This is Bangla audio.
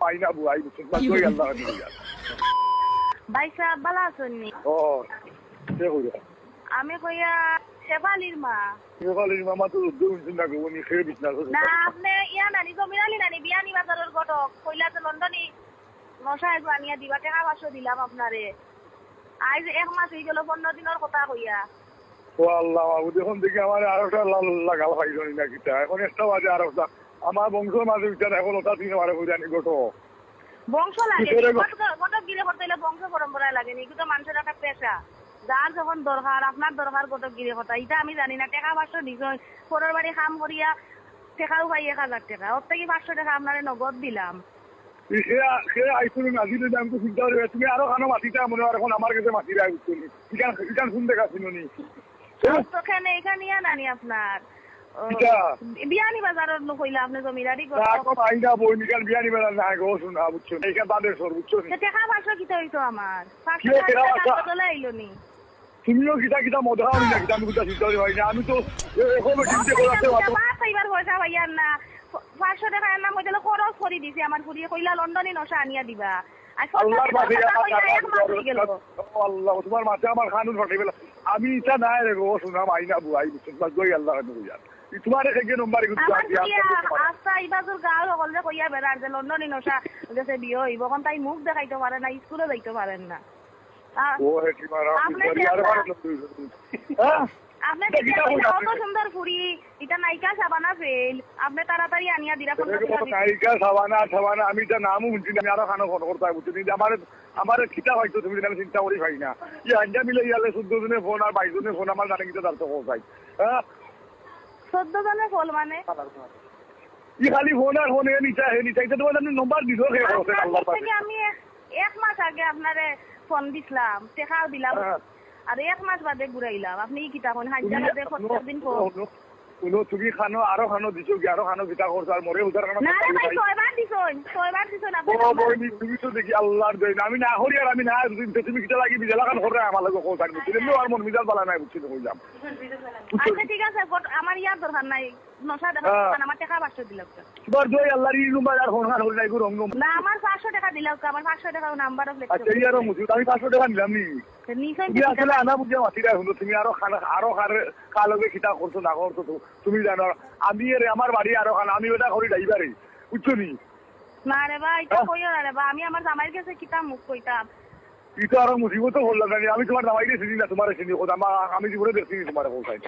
আইনা বুয়াই বুঝছেন না কই আল্লাহ দিয়া ভাই সাহেব ভালো আছেন নি? ও সে হইয়া আমি কইয়া শেফালির মা। শেফালির মামা তো দুই না গো উনি খেয়ে বিছনা না আপনি ইয়া নানি জমিরালি নানি বিয়ানি বাজারের ঘটক কইলা যে লন্ডনে নশায় বানিয়া দিবা টাকা 500 দিলাম আপনারে। আজ এক মাস হয়ে গেল 15 দিনের কথা কইয়া। ও আল্লাহ বাবু দেখুন দেখি আমার আর একটা লাল লাগাল ভাই জানি না কিটা এখন একটা বাজে আর একটা আমার বংশের মাঝে বিচার এখন ওটা দিন আমার বুঝানি গোটো বংশ লাগে ঘটক গিরে করতে হলে বংশ পরম্পরায় লাগে নি কিন্তু মানুষের একটা পেশা যার যখন দরকার আপনার দরকার ঘটক গিরে কথা এটা আমি জানি না টাকা 500 দিছ পরের বাড়ি কাম করিয়া টাকাও পাই 1000 টাকা ওর থেকে 500 টাকা আপনারে নগদ দিলাম সে আইসুন আজিলে দাম তো চিন্তা করে তুমি আরো খানো মাটিটা মনে হয় এখন আমার কাছে মাটি রাখ বুঝছি ইকান শুন দেখা শুনি তোখানে এখানে ইয়া নানি আপনার কিটা বিয়ানি বাজারের কইলা আপনি জমিদারি এখন আইনা বই নিকাল বিয়ানি বেলা না গো শুনা বুঝছো এইখান বাদের সর বুঝছো টাকা 500 কিটা হইতো আমার 500 টাকা তোলা আইলো নি তুমিও কিটা কিটা মধা হই না কিটা আমি কিটা চিন্তা করি না আমি তো এখন চিন্তা করতে পারবো না সাইবার পয়সা ভাইয়ার না 500 টাকা নাম হইলো খরচ করে দিছি আমার পুরিয়ে কইলা লন্ডনে নশা আনিয়া দিবা আল্লাহর মাঝে আল্লাহ তোমার মাঝে আমার খানুন ফাটাই বেলা আমি ইচ্ছা নাই রে গো শুনাম আইনা বুয়াই বুঝছো গই আল্লাহ বুঝান তোমার এখানে নম্বর আচ্ছা ইবাজুর গাঁও সকলে কইয়া বেড়ার যে লন্ডনে নশা গেছে বিয়ে হইব এখন তাই মুখ দেখাইতে পারে না স্কুলে যাইতে পারেন না আপনি কত সুন্দর ফুরি এটা নায়িকা সাবানা ফেল আপনি তাড়াতাড়ি আনিয়া দিরা নায়িকা সাবানা আমি এটা নামও শুনছি আমি আরো খানো ফোন করতে বুঝছি আমার খিতা হয়তো তুমি আমি চিন্তা করি ভাই না ই আঞ্জা মিলে ইয়ালে 14 জনে ফোন আর 22 জনে ফোন আমার জানে কিন্তু তার তো কোথায় হ্যাঁ 14 জনে ফোন মানে ই খালি ফোন আর ফোন নিচা এটা তোমার নম্বর দিছো আমি এক মাস আগে আপনারে ফোন দিছিলাম টাকাও দিলাম আর এক মাস বাদে ঘুরাইলাম আপনি কি তখন হাজার বাদে 70 দিন পর তুমি খানো আরো খানো দিছো কি আরো খানো কিটা করছো আর মরে উদার খানো না ভাই 6 বার দিছো না তুমি তো দেখি আল্লাহর দেন আমি না হরি আর আমি না তুমি কিটা লাগি বিজলা খান করে আমার লাগে কোথায় বুঝছি তুমি আর মন মিজাল বালা নাই বুঝছি কইলাম আচ্ছা ঠিক আছে আমার ইয়ার দরকার নাই নশা টাকা আমার টাকা 500 দিলাম বার দই আল্লাহর ই নম্বর আর ফোন আর হরি নাই গো রং না আমার 500 টাকা দিলাম আমার 500 টাকা নাম্বার অফ লেখা আচ্ছা ইয়ারও মুজি আমি 500 টাকা নিলাম নি তুমি আসলে আনা বুঝিয়া মাতিরা হলো তুমি আরো কালকে খিতা করছো না করছো তুমি জানো আমি আমার বাড়ি আরো খানা আমি ওটা করি ড্রাইভারে বুঝছো নি না রে ভাই এটা কইও না রে ভাই আমি আমার জামাইয়ের কাছে কিতা মুখ কইতাম এটা আরো মুসিবত হল না আমি তোমার জামাইকে চিনি না তোমার চিনি আমি জীবনে দেখছি তোমার কোথায়